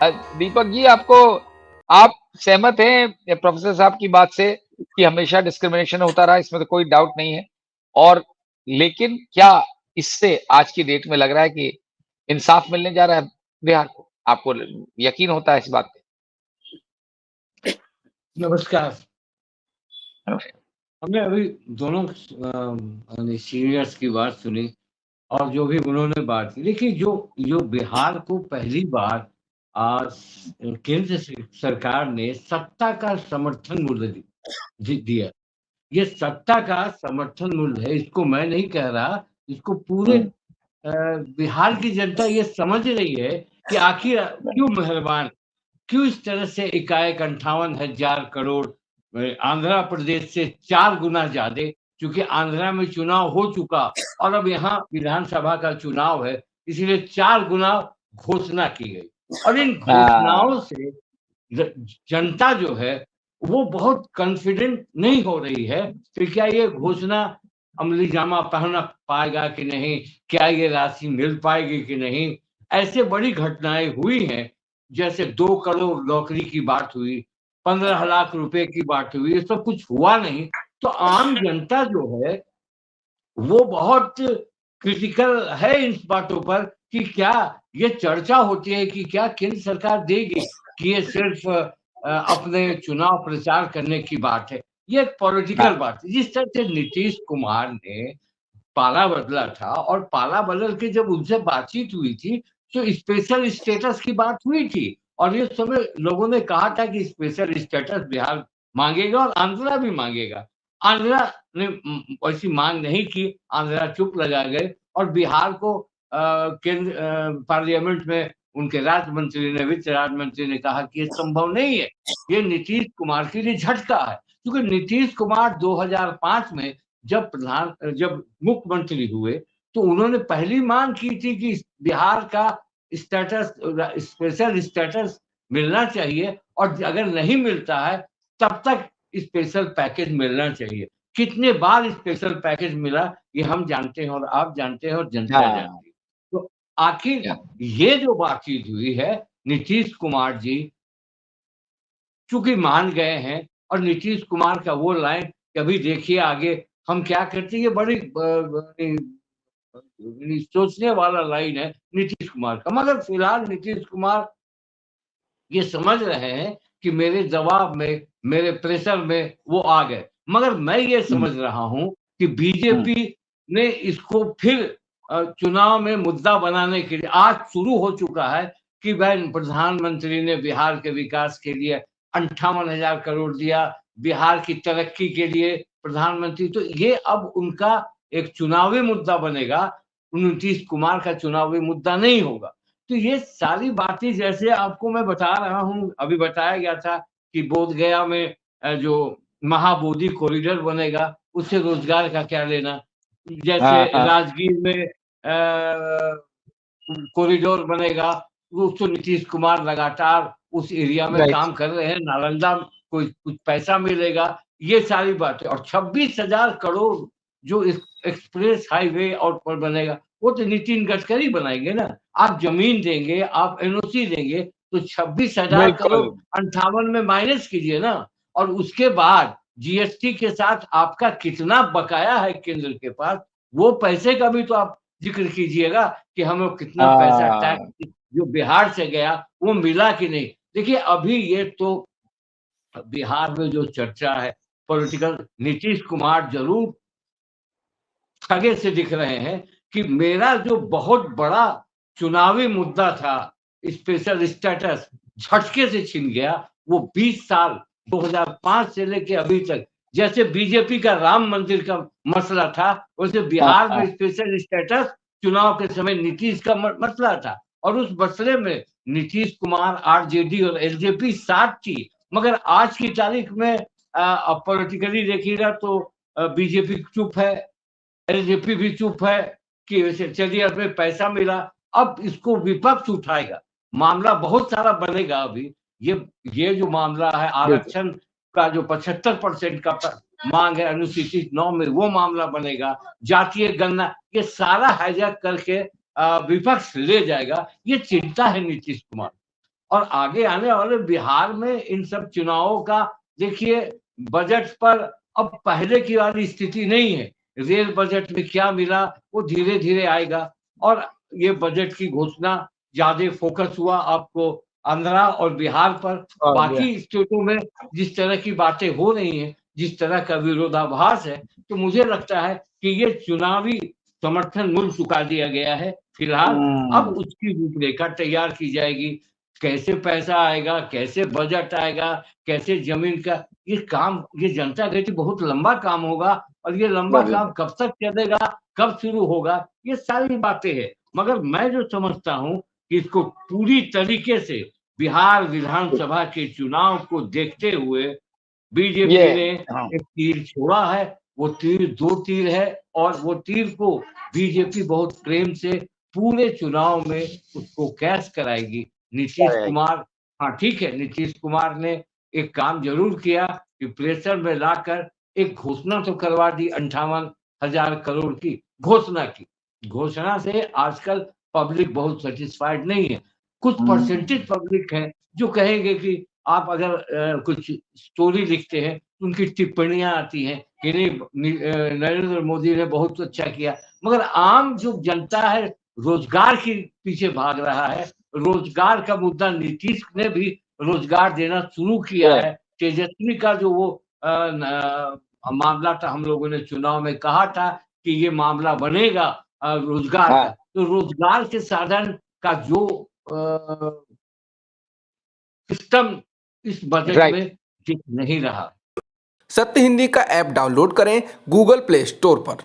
दीपक जी, आप सहमत हैं प्रोफेसर साहब की बात से कि हमेशा डिस्क्रिमिनेशन होता रहा, इसमें तो कोई डाउट नहीं है। और लेकिन क्या इससे आज की डेट में लग रहा है कि इंसाफ मिलने जा रहा है बिहार को? आपको यकीन होता है इस बात नमस्कार। पे? हमने अभी दोनों सीनियर्स की बात सुनी और जो भी उन्होंने बात की, देखिए जो जो बिहार को पहली बार आज केंद्र सरकार ने सत्ता का समर्थन मूल्य दिया। ये सत्ता का समर्थन मूल्य है, इसको मैं नहीं कह रहा, इसको पूरे बिहार की जनता ये समझ रही है कि आखिर क्यों मेहरबान, क्यों इस तरह से एकाएक 58,000 करोड़ आंध्र प्रदेश से 4 गुना ज्यादा, क्योंकि आंध्रा में चुनाव हो चुका और अब यहाँ विधानसभा का चुनाव है, इसलिए 4 गुना घोषणा की गई। और इन घोषणाओं से जनता जो है वो बहुत कॉन्फिडेंट नहीं हो रही है कि क्या ये घोषणा अमली जामा पहन पाएगा कि नहीं, क्या ये राशि मिल पाएगी कि नहीं। ऐसे बड़ी घटनाएं हुई हैं, जैसे 2 करोड़ नौकरी की बात हुई, 15 लाख रुपए की बात हुई, ये सब कुछ हुआ नहीं। तो आम जनता जो है वो बहुत क्रिटिकल है इन बातों पर कि क्या ये चर्चा होती है कि क्या केंद्र सरकार देगी, कि ये सिर्फ अपने चुनाव प्रचार करने की बात है। ये एक पॉलिटिकल बात है। जिस तरह से नीतीश कुमार ने पाला बदला था और पाला बदल के जब उनसे बातचीत हुई थी तो स्पेशल स्टेटस की बात हुई थी और ये समय लोगों ने कहा था कि स्पेशल स्टेटस बिहार मांगेगा और आंध्रा भी मांगेगा। आंध्रा ने ऐसी मांग नहीं की, आंध्रा चुप लगा गए और बिहार को केंद्र पार्लियामेंट में उनके राज्य मंत्री ने, वित्त राज्य मंत्री ने कहा कि ये संभव नहीं है, ये नीतीश कुमार के लिए झटका है। क्योंकि नीतीश कुमार 2005 में जब मुख्यमंत्री हुए तो उन्होंने पहली मांग की थी कि बिहार का स्टेटस, स्पेशल स्टेटस मिलना चाहिए और अगर नहीं मिलता है तब तक स्पेशल पैकेज मिलना चाहिए। कितने बार स्पेशल पैकेज मिला ये हम जानते हैं और आप जानते हैं और जनता जानती है। तो आखिर ये जो बातचीत हुई है, नीतीश कुमार जी चूंकि मान गए हैं और नीतीश कुमार का वो लाइन कभी देखिए आगे हम क्या करते हैं, ये बड़ी सोचने वाला लाइन है नीतीश कुमार का। मगर फिलहाल नीतीश कुमार ये समझ रहे हैं कि मेरे दबाव में, मेरे प्रेशर में वो आ गए। मगर मैं ये समझ रहा हूं कि बीजेपी ने इसको फिर चुनाव में मुद्दा बनाने के लिए आज शुरू हो चुका है कि भाई प्रधानमंत्री ने बिहार के विकास के लिए 58,000 करोड़ दिया, बिहार की तरक्की के लिए प्रधानमंत्री, तो ये अब उनका एक चुनावी मुद्दा बनेगा, नीतीश कुमार का चुनावी मुद्दा नहीं होगा। तो ये सारी बातें जैसे आपको मैं बता रहा हूँ, अभी बताया गया था कि बोधगया में जो महाबोधि कॉरिडोर बनेगा उससे रोजगार का क्या लेना, जैसे राजगीर में कॉरिडोर बनेगा उसको नीतीश कुमार लगातार उस एरिया में काम कर रहे हैं, नालंदा कोई कुछ पैसा मिलेगा, ये सारी बातें। और 26,000 करोड़ जो एक्सप्रेस हाईवे और पर बनेगा वो तो नितिन गडकरी बनाएंगे ना। आप जमीन देंगे, आप एनओसी देंगे तो 26,000 करोड़ 58 में माइनस कीजिए ना, और उसके बाद जीएसटी के साथ आपका कितना बकाया है केंद्र के पास, वो पैसे का भी तो आप जिक्र कीजिएगा कि हमें कितना पैसा टैक्स जो बिहार से गया वो मिला कि नहीं। देखिए अभी ये तो बिहार में जो चर्चा है पॉलिटिकल, नीतीश कुमार जरूर ठगे से दिख रहे हैं कि मेरा जो बहुत बड़ा चुनावी मुद्दा था स्पेशल स्टेटस झटके से छिन गया। वो 20 साल 2005 से लेके अभी तक जैसे बीजेपी का राम मंदिर का मसला था वैसे बिहार में स्पेशल स्टेटस चुनाव के समय नीतीश का मसला था। और उस मसले में नीतीश कुमार, आरजेडी और एलजेपी साथ थी। मगर आज की तारीख में पॉलिटिकली देखिएगा तो बीजेपी चुप है, एलजेपी भी चुप है कि चलिए हमें पैसा मिला। अब इसको विपक्ष उठाएगा, मामला बहुत सारा बनेगा। अभी ये जो मामला है आरक्षण का जो 75% का मांग है अनुसूचित 9 में, वो मामला बनेगा, जातीय गणना, ये सारा हाईजैक करके विपक्ष ले जाएगा। ये चिंता है नीतीश कुमार। और आगे आने वाले बिहार में इन सब चुनावों का देखिए, बजट पर अब पहले की वाली स्थिति नहीं है। रेल बजट में क्या मिला वो धीरे धीरे आएगा, और ये बजट की घोषणा ज्यादा फोकस हुआ आपको आंध्रा और बिहार पर। बाकी स्टेटों में जिस तरह की बातें हो रही हैं, जिस तरह का विरोधाभास है, तो मुझे लगता है कि ये चुनावी समर्थन मिल चुका दिया गया है फिलहाल। अब उसकी रूपरेखा तैयार की जाएगी, कैसे पैसा आएगा, कैसे बजट आएगा, कैसे जमीन का ये काम, ये जनता कहती बहुत लंबा काम होगा, और ये लंबा काम कब तक चलेगा, कब शुरू होगा, ये सारी बातें हैं। मगर मैं जो समझता हूँ कि इसको पूरी तरीके से बिहार विधानसभा के चुनाव को देखते हुए बीजेपी ने एक तीर छोड़ा है। वो तीर 2 तीर है, और वो तीर को बीजेपी बहुत प्रेम से पूरे चुनाव में उसको कैच कराएगी। नीतीश कुमार, हाँ ठीक है, नीतीश कुमार ने एक काम जरूर किया कि प्रेशर में लाकर एक घोषणा तो करवा दी, 58,000 करोड़ की घोषणा की। घोषणा से आजकल पब्लिक बहुत सेटिस्फाइड नहीं है। कुछ परसेंटेज पब्लिक है जो कहेंगे कि आप अगर कुछ स्टोरी लिखते हैं, उनकी टिप्पणियां आती हैं कि नहीं नरेंद्र मोदी ने बहुत अच्छा किया, मगर आम जो जनता है रोजगार के पीछे भाग रहा है। रोजगार का मुद्दा, नीतीश ने भी रोजगार देना शुरू किया है। तेजस्वी का जो वो मामला था, हम लोगों ने चुनाव में कहा था कि ये मामला बनेगा रोजगार का, तो रोजगार के साधन का जो सिस्टम इस बजट में दिख नहीं रहा। सत्य हिंदी का ऐप डाउनलोड करें गूगल प्ले स्टोर पर।